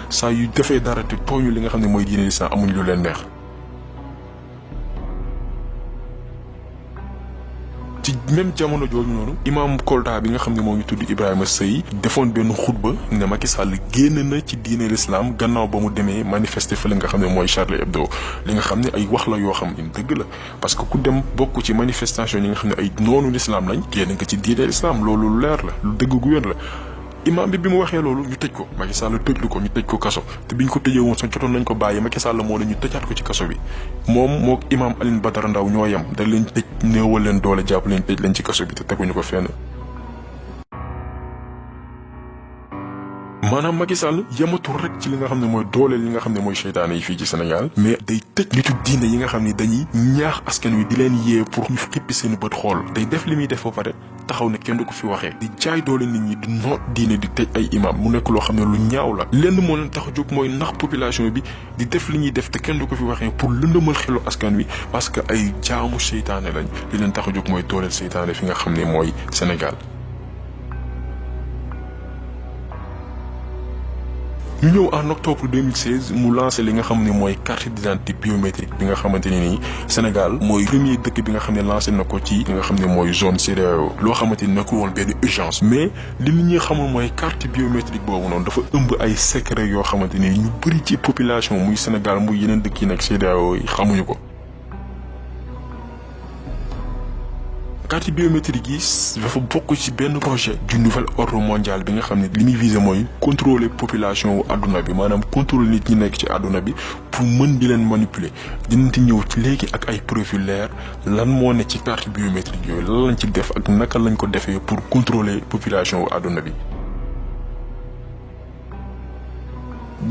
saa yu defee dara te tooñu li nga xam ne mooy diine l'islam amuñ lu leen neex. ci même jamono jooju noonu imam Kolda bi nga xam ne moo ngi tudd Ibrahima Seye defoon benn xutba ne Macky Sall génn na ci diine l'islam gannaaw ba mu demee manifester fële nga xam ne mooy Charlie Hebdo li nga xam ne ay wax la yoo xam ne dëgg la parce que ku dem bokk ci manifestation yi nga xam ne ay noonu l'islam lañ génn nga ci diine l'islam loolu lu leer la lu dëgg gu wér la. imam bi mu waxee loolu ñu tëj ko Macky Sall tëjlu ko ñu tëj ko kaso te biñ ko tëjee woon sax jotoon nañ ko bàyyi Macky Sall moo la ñu tëjaat ko ci kaso bi moom mook imam Alioune Badara Ndao ñoo yem da leen tëj néewal leen doole jàpp leen tëj leen ci kaso bi te teguñu ko fenn. maanaam Macky Sall yematul rek ci li nga xam ne mooy dooleel li nga xam ne mooy seytaane yi fii ci Sénégal mais day tëj nitu diine yi nga xam ne dañuy ñaax askan wi di leen yee pour ñu xippi seen bët xool day def li muy def ba pare taxaw ne kenn du ko fi waxee di jaay doole nit ñi di noot diine di tëj ay imam mu nekk loo xam ne lu ñaaw la lenn moo leen tax a jóg mooy nax population bi di def li ñuy def te kenn du ko fi waxee pour lëndëmal xelu askan wi parce que ay jaamu seytaane lañ li leen tax a jóg mooy dooleel seytaane fi nga xam ne mooy Sénégal. ñu ñëw en octobre 2016 mu lancé li nga xam ne mooy carte d'identité biométrique bi nga xamante ne nii Sénégal mooy premier dëkk bi nga xam ne lancé na ko ci li nga xam ne mooy zone CEDEAO loo xamante ni nekkul woon benn urgence mais li nit ñi xamul mooy carte biométrique boobu noonu dafa ëmb ay secret yoo xamante ni ñu bëri ci population muy Sénégal muy yeneen dëkk yi nekk CEDEAO yi xamuñu ko. carte biométrique yi dafa bokk ci benn projet du nouvel ordre mondial bi nga xam ne li muy visé mooy contrôler population wu àdduna bi maanaam contrôler nit ñi nekk ci àdduna bi pour mën di leen manipuler dinañ ci ñëw ci léegi ak ay profil leer lan moo ne ci carte biométrique yooyu lan lañ ci def ak naka lañ ko defee pour contrôler population wu àdduna bi.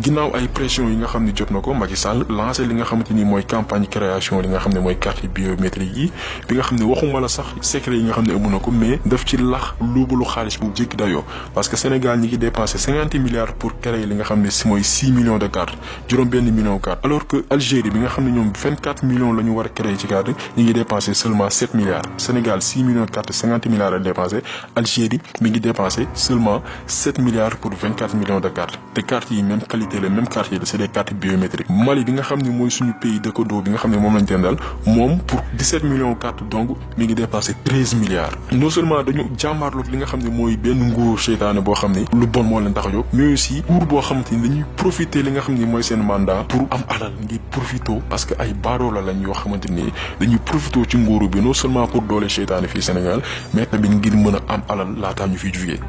ginnaaw ay pression yi nga xam ne jot na ko Macky Sall lancé li nga xamante ni mooy campagne création li nga xam ne mooy carte biométrique yi bi nga xam ne waxuma la sax secret yi nga xam ne ëmb na ko mais daf ci lax luubalu xaalis bu jékki dayoo parce que Sénégal ñi ngi dépensé 50 milliards pour créer li nga xam ne si mooy 6 millions de cartes juróom benn million carte alors que Algérie bi nga xam ne ñoom 24 millions la ñu war a créer ci carte ñi ngi dépensé seulement 7 milliards Sénégal 6 millions de cartes 50 milliards a dépensé Algérie mi ngi dépensé seulement 7 milliards pour 24 millions de cartes te cartes yi même les mêmes cartes yi c'est des cartes biométriques Mali bi nga xam ne mooy suñu pays dëkkandoo bi nga xam ne moom lañ tendal moom pour 17 millions de cartes donc mi ngi dépassé 13 milliards non seulement dañu jàmmaarloog li nga xam ne mooy benn nguur seytaane boo xam ne lu bon moo leen tax a jóg mais aussi nguur boo xamante ni dañuy profiter li nga xam ne mooy seen mandat pour am alal ngir profito parce que ay baadoola lañ yoo xamante ni dañuy profito ci nguuru bi non seulement pour doole seytaane fii Sénégal mais tamit ngir mën a am alal laataa ñu fiy jugee.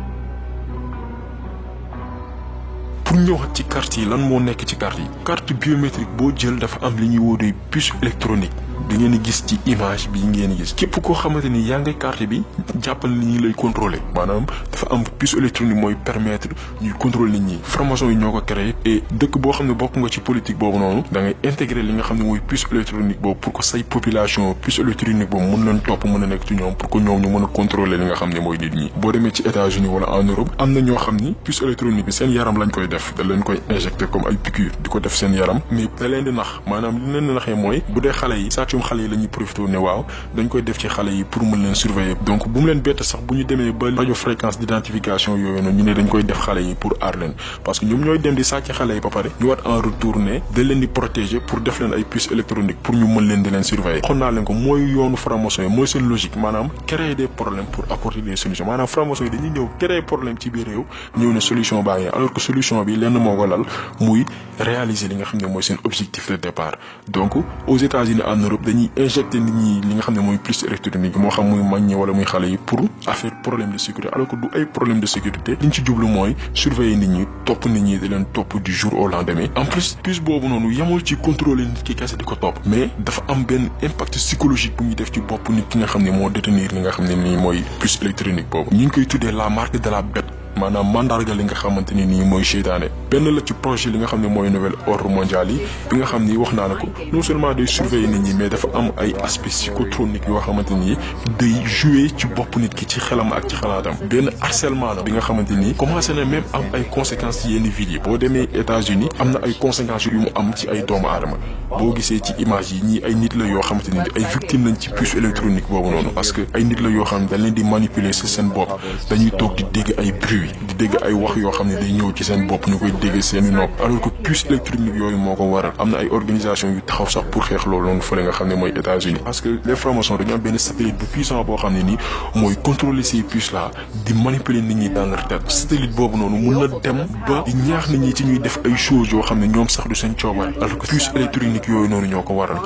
pour ñëwaat ci carte yi lan moo nekk ci carte yi carte biométrique boo jël dafa am li ñuy woowee puce électronique da ngeen di gis ci image bi ngeen gis képp koo xamante ni yaa ngay carte bi jàppal nit ñi lay contrôler maanaam dafa am puce électronique mooy permettre ñuy contrôler nit ñi franc-maçon yi ñoo ko créé et dëkk boo xam ne bokk nga ci politique boobu noonu da ngay intégrer li nga xam ne mooy puce électronique boobu pour que say population puce électronique boobu mën leen topp mën a nekk ci ñoom pour que ñoom ñu mën a contrôler li nga xam ne mooy nit ñi boo demee ci États-Unis wala en Europe am na ñoo xam ni puce électronique bi seen yaram lañ koy def da leen koy injecté comme ay piqûre di ko def seen yaram mais da leen di nax maanaam li leen di naxee mooy bu dee xale yi sàccum xale yi la ñuy profité ne waaw dañ koy def ci xale yi pour mën leen surveiller donc bu mu leen bett sax bu ñu demee ba rajo fréquence d'identification yooyu noonu ñu ne dañ koy def xale yi pour aar leen parce que ñoom ñooy dem di sàcc xale yi ba pare ñu war en retour ne dañ leen di protéger pour def leen ay puces électroniques pour ñu mën leen di leen surveiller xon naa leen ko mooy yoonu franc-maçon yi mooy seen logique maanaam créer des problèmes pour apporter des solutions maanaam franc-maçon yi dañuy ñëw créer problème ci biir réew ñëw ne solution baa ngi alors que solution bi lenn moo ko lal muy réaliser li nga xam ne mooy seen objectif de départ donc aux États-Unis en Europe dañuy injecter nit ñi li nga xam ne mooy puce électronique moo xam muy mag ñi wala muy xale yi pour affaire problème de sécurité alors que du ay problème de sécurité liñ ci jublu mooy surveiller nit ñi topp nit ñi di leen topp du jour au lendemain en plus puce boobu noonu yamul ci contrôler nit ki kese di ko topp mais dafa am benn impact psychologique bu muy def ci bopp nit ki nga xam ne moo détenir li nga xam ne nii mooy puce électronique boobu ñu ngi koy tuddee la marque de la bête maanaam mandarga li nga xamante ni nii mooy seytaane benn la ci projet li nga xam ne mooy nouvel ordre mondial yi bi nga xam ni wax naa la ko non seulement day surveiller nit ñi mais dafa am ay aspect psychotronique yoo xamante ni day jouer ci bopp nit ki ci xelam ak ci xalaatam benn harcèlement la bi nga xamante ni commencé na même am ay conséquences ci yenn villes yi boo demee États-Unis am na ay conséquences yu mu am ci ay doomu aadama boo gisee ci image yi ñii ay nit la yoo xamante ni ay victimes lañ ci puce électronique boobu noonu parce que ay nit la yoo xam ne dañ leen di manipuler ci seen bopp dañuy toog di dégg ay bruit di dégg ay wax yoo xam ne day ñëw ci seen bopp ñu koy dégg seeni nopp alors que puce électronique yooyu moo ko waral am na ay organisation yu taxaw sax pour xeex loolu noonu fële nga xam ne mooy États-Unis parce que les francs-maçons dañu am benn satellite bu puissant boo xam ne nii mooy contrôler ces puces là di manipuler nit ñi dans leur tête satellite boobu noonu mun na dem ba di ñaax nit ñi ci ñuy def ay choses yoo xam ne ñoom sax du seen coobare alors que puce électronique yooyu noonu ñoo ko waral.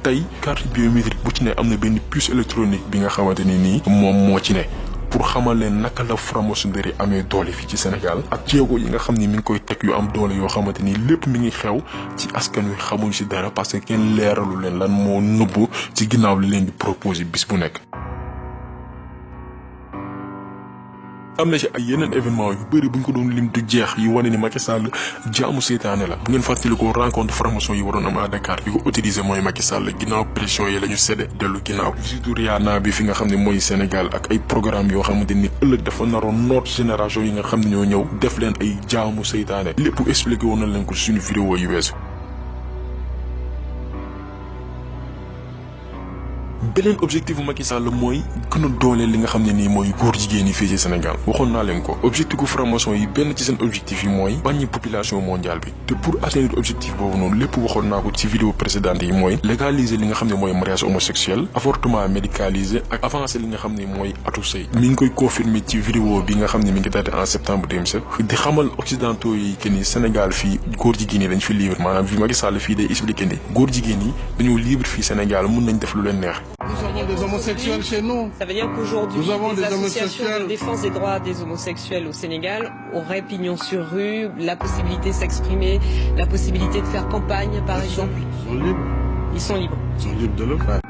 tey carte biométrique bu ci ne am na benn puce électronique bi nga xamante ni nii moom moo ci ne pour xamal leen naka la franc-maçonnerie amee doole fii ci Sénégal ak jéego yi nga xam ni mi ngi koy teg yu am doole yoo xamante ni lépp mi ngi xew ci askan wi xamuñ ci dara parce que kenn leeralu leen lan moo nëbbu ci ginnaaw li leen di proposer bis bu nekk. am na ci ay yeneen événement yu bëri bu ñu ko doon lim du jeex yu wane ni Macky Sall jaamu seytaane la bu ngeen fàttali ko rencontre franc-maçon yi waroon am à Dakar yi ko autorisé mooy Macky Sall ginnaaw pression yi la ñu séddee dellu ginnaaw visitu Rihanna bi fi nga xam ne mooy Sénégal ak ay programme yoo xamante ni ëllëg dafa naroon noot génération yi nga xam ne ñoo ñëw def leen ay jaamu seytaane lépp expliqué woon na leen ko suñu vidéo yu weesu. beneen objectif bu Macky Sall mooy gën a dooleel li nga xam ne nii mooy góor jigéen yi fii ci Sénégal waxoon naa leen ko objectif bu franc-maçon yi benn ci seen objectif yi mooy wàññi population mondiale bi te pour atteindre objectif boobu noonu lépp waxoon naa ko ci vidéo précédente yi mooy légaliser li nga xam ne mooy mariage homosexuel avortement médicalisé ak avancer li nga xam ne mooy atu sëy mi ngi koy confirmer ci vidéo bi nga xam ne mi ngi daté en septembre 2007 di xamal occidentaux yi que ni Sénégal fii góor jigéen yi dañ fi libre maanaam fi Macky Sall fii day expliquer ni góor jigéen yi dañoo libre fii Sénégal mun nañ def lu leen neex. Nous avons des homosexuels chez nous. Ça veut dire qu'aujourd'hui, les associations de défense des droits des homosexuels au Sénégal auraient pignon sur rue, la possibilité de s'exprimer, la possibilité de faire campagne, par exemple. Ils sont libres. Ils sont libres. Ils sont libres de le faire.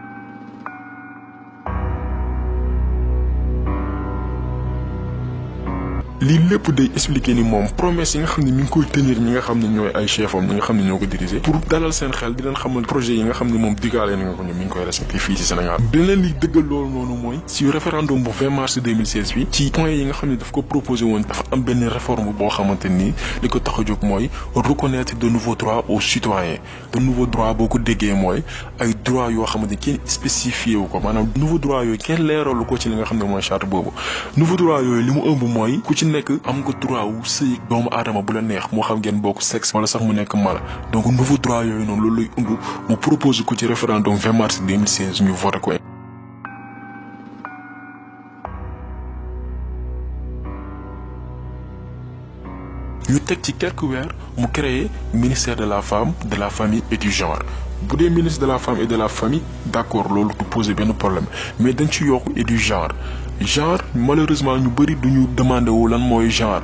lii lépp day expliquer ni moom promesse yi nga xam ne mi ngi koy tenir ñi nga xam ne ñooy ay chefam ñi nga xam ne ñoo ko diriger pour dalal seen xel di leen xamal projet yi nga xam ne moom diggaale na nga ko ñoom mi ngi koy respecté fii ci Sénégal. beneen li dëggal loolu noonu mooy ci référendum bu 20 mars 2016 bi ci point yi nga xam ne daf ko proposé woon dafa am benn réforme boo xamante ni li ko tax a jóg mooy reconnaître de nouveaux droits aux citoyens de nouveaux droits boo ko déggee mooy ay droits yoo xamante ni kenn spécifié wu ko maanaam nouveaux droits yooyu kenn leeralu ko ci li nga xam ne mooy charte boobu nouveaux droits yooyu li mu ëmb mooy ku ci nekk am nga droit wu sëy doomu aadama bu la neex moo xam ngeen bokk sexe wala sax mu nekk mala donc nouveau droit yooyu noonu loolu lay undu mu propose ko ci référendum 20 mars 2016 ñu voté ko. ñu teg ci quelques weer mu créé ministère de la femme de la famille et du genre bu dee ministre de la femme et de la famille d'accord loolu du poser benn problème mais dañ ci yokk et du genre malheureusement ñu bëri duñu demandé wu lan mooy genre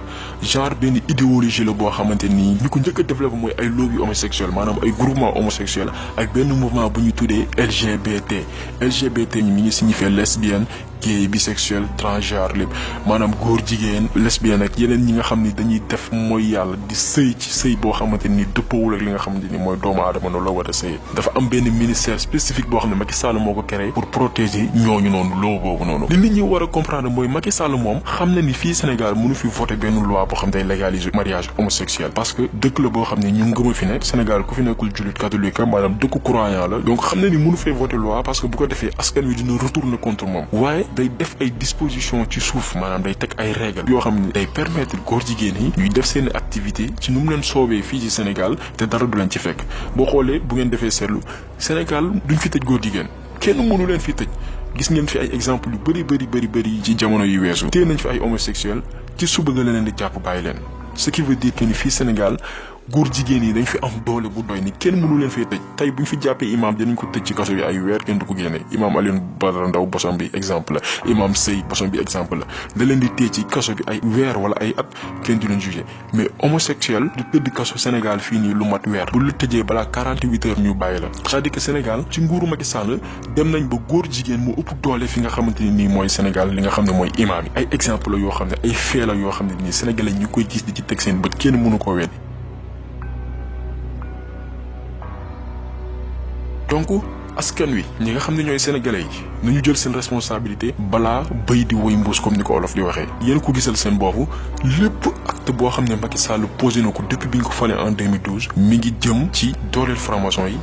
benn idéologie la boo xamante nii ñu ko njëkk a développé mooy ay lobby homosexuel maanaam ay groupement homosexuel ak benn mouvement bu ñu tuddee LGBT mi ngi signifié lesbienne gay bisexuel transgenre lépp maanaam góor jigéen lesbienne ak yeneen ñi nga xam ni dañuy def mooy yàlla di sëy ci sëy boo xamante ni dëppawul ak li nga xamante ni mooy doomu aadama noonu la war a sëy dafa am benn ministère spécifique boo xam ne Macky Sall moo ko créé pour protéger ñooñu noonu loo boobu noonu li nit ñi war a comprendre mooy Macky Sall moom xam na ni fii Sénégal mënu fi voter benn loi boo xam day légaliser mariage homosexuel parce que dëkk la boo xam ne ñu ngëma fi nekk Sénégal ku fi nekkul jullit catholique maanaam dëkku croyant la donc xam na ni mënu fee voter loi parce que bu ko defee askan wi dina retourner contre moom waaye day def ay dispositions ci suuf maanaam day teg ay règles yoo xam ne day permettre góor jigéen yi ñuy def seen activité ci nu mu leen soobee fii ci Sénégal te dara du leen ci fekk boo xoolee bu ngeen defee seetlu Sénégal duñ fi tëj góor jigéen kenn mënu leen fi tëj gis ngeen fi ay exemple yu bëri ci jamono yu weesu téye nañ fi ay homosexuels ci suba nga leen di jàpp bàyyi leen ce qui veut dire que ni fii Sénégal góor jigéen yi dañ fi am doole bu doy ni kenn mënu leen fee tëj tey bu ñu fi jàppee imam dinañ ko tëj ci kaso bi ay weer kenn du ko génne imam Alioune Badara Ndao bosom bi exemple la imam Sey bosom bi exemple la da leen di téye ci kaso bi ay weer wala ay at kenn du leen jugé mais homosexuel du tëdd kaso Sénégal fii nii lu mat weer bu lu tëjee balaa 48 heures ñu bàyyi la c'est-à-dire que Sénégal ci nguuru Macky Sall dem nañ ba góor jigéen moo ëpp doole fi nga xamante ni nii mooy Sénégal li nga xam ne mooy imam yi ay exemple la yoo xam ne ay fee la yoo xam ne nii Sénégalais ñu koy gis di ci teg seen bët kenn mënu koo weddi donc askan wi ñi nga xam ne ñooy sénégalais yi nañu jël seen responsabilité balaa béy di woy mbuus comme ni ko olof di waxee yéen ko gisal seen bopp lépp acte boo xam ne Macky Sall posé na ko depuis bi ñu ko falee en 2012 mi ngi jëm ci dooleel franc-maçon yi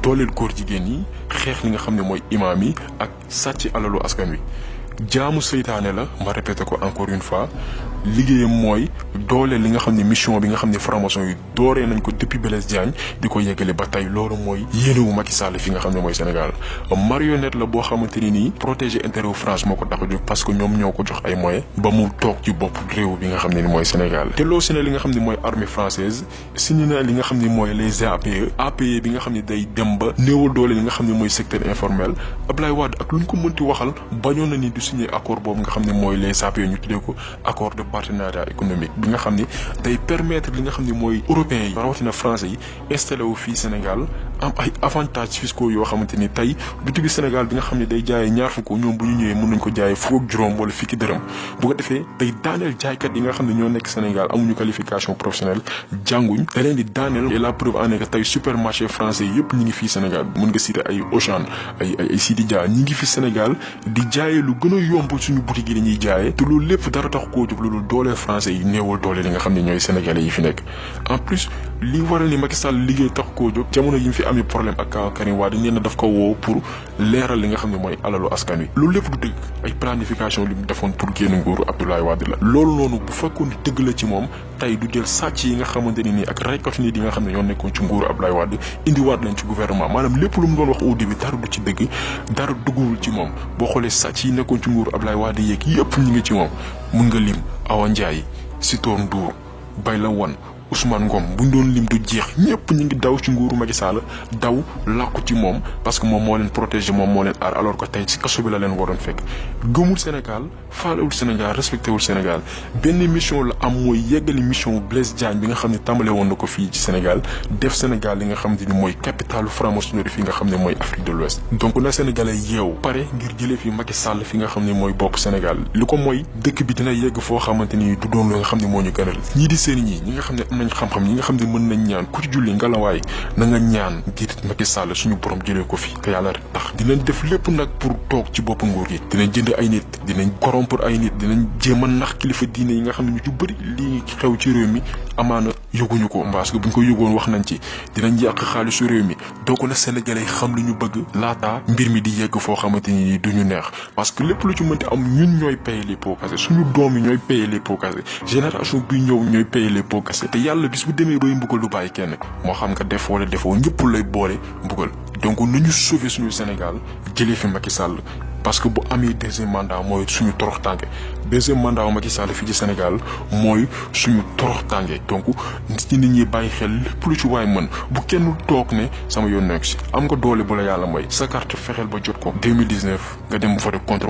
dooleel góor jigéen yi xeex li nga xam ne mooy imaam yi ak sàcc alalu askan wi jaamu seytaane la ma répété ko encore une fois liggéeyam mooy doole li nga xam ne mission bi nga xam ne franc-maçon yi dooree nañ ko depuis Blaise Diagne di ko yeggale ba tey loolu mooy yéenewu Macky Sall fi nga xam ne mooy Sénégal marionnette la boo xamante ni nii protéger intérêt wu France moo ko tax a jóg parce que ñoom ñoo ko jox ay moyens ba mu toog ci bopp réew bi nga xam ne ni mooy Sénégal te loo si ne li nga xam ne mooy armée française signé na li nga xam ne mooy les APE bi nga xam ne day dem ba néewal doole li nga xam ne mooy secteur informel Abdoulaye Wade ak lu ñu ko mënti waxal bañoon na ni du signé accord boobu nga xam ne mooy les APE ñu tuddee ko accord de partenariat économique bi nga xam ni day permettre li nga xam ne mooy européens yi rawatina français yi installé wu fii Sénégal am ay avantages fiscaux yoo xamante ni tey bitigu Sénégal bi nga xam ne day jaayee ñaar fukk ñoom bu ñu ñëwee mën nañ ko jaayee fukk ak juróom wala fukki dërëm bu ko defee day daaneel jaaykat yi nga xam ne ñoo nekk Sénégal amuñu qualification professionnelle jànguñ da leen di daaneel et la preuve en est que tey supermarché français yëpp ñi ngi fii Sénégal mën nga citer ay Auchan ay Sidi Dia ñi ngi fi Sénégal di jaayee lu gën a yomb suñu boutique yi dañuy jaayee te loolu lépp dara tax koo jóg loolu doole français yi néewal doole li nga xam ne ñooy sénégalais yi fi nekk en plus li waral ni Macky Sall liggéey tax koo jóg jamono yi mu fi amee problème ak Karim Wade nee na daf ko woo pour leeral li nga xam ne mooy alalu askan wi loolu lépp du dëgg ay planification li mu defoon pour génn nguuru Abdoulaye Wade la loolu noonu bu fekkoon ni dëgg la ci moom tey du jël sàcc yi nga xamante ni nii ak raykat nit yi nga xam ne ñoo nekkoon ci nguuru Abdoulaye Wade indiwaat leen ci gouvernement maanaam lépp lu mu doon wax au début dara du ci dëgg dara dugguwul ci moom boo xoolee sàcc yi nekkoon ci nguuru Abdoulaye Wade yeeg yëpp ñu ngi ci moom mun nga lim Awa Ndiaye Sitor Ndour Bayla Wane Ousmane Ngom buñ doon lim du jeex ñëpp ñu ngi daw ci nguuru Macky Sall daw làqu ci moom parce que moom moo leen protéger moom moo leen aar alors que tey ci kaso bi la leen waroon fekk gëmul Sénégal faalewul Sénégal respecté wul Sénégal benn mission la am mooy yeggali mission Blaise Diagne bi nga xam ne tàmbale woon na ko fii ci Sénégal def Sénégal li nga xam ne mooy capitalu franc-maçonnerie fi nga xam ne mooy Afrique de l'Ouest donc na Sénégalais yeew pare ngir jëlee fi Macky Sall fi nga xam ne mooy bopp Sénégal li ko mooy dëkk bi dina yegg foo xamante ni du doon lu nga xam ne moo ñu gënal ñii di seen ñi nga xam ne am nañ xam-xam ñi nga xam ne mën nañ ñaan ku ci julli ngalawaay na nga ñaan ngir Macky Sall suñu borom jëlee ko fi te yàlla rek tax dinañ def lépp nag pour toog ci bopp nguur gi dinañ jënd ay nit dinañ corrompre ay nit dinañ jéem a nax kilifa diine yi nga xam ne ñu ci bëri lii xew ci réew mi amaana yëguñu ko parce que buñ ko yëgoon wax nañ ci dinañ yàq xaalisu réew mi donc na Sénégalais xam li ñu bëgg laata mbir mi di yegg foo xamante ni duñu neex parce que lépp lu ci mënti am ñun ñooy payer les pots cassés suñu doom yi ñooy payer les pots cassés génération bi ñëw ñooy payer les pots cassés te yàlla bis bu demee bay mbugal du bàyyi kenn moo xam nga def wala defoo ñëpp lay boole mbugal donc nañu sauver suñu Sénégal jëlee fi Macky Sall parce que bu amee deuxième mandat mooy suñu torox tànge deuxième mandat Macky Sall fii ci Sénégal mooy suñu torox tànge donc nit ñi bàyyi xel lépp lu ci waay mën bu kenn toog ne sama yoon nekk si am nga doole bu la yàlla mooy sa carte fexeel ba jot ko 2019 nga dem voter contre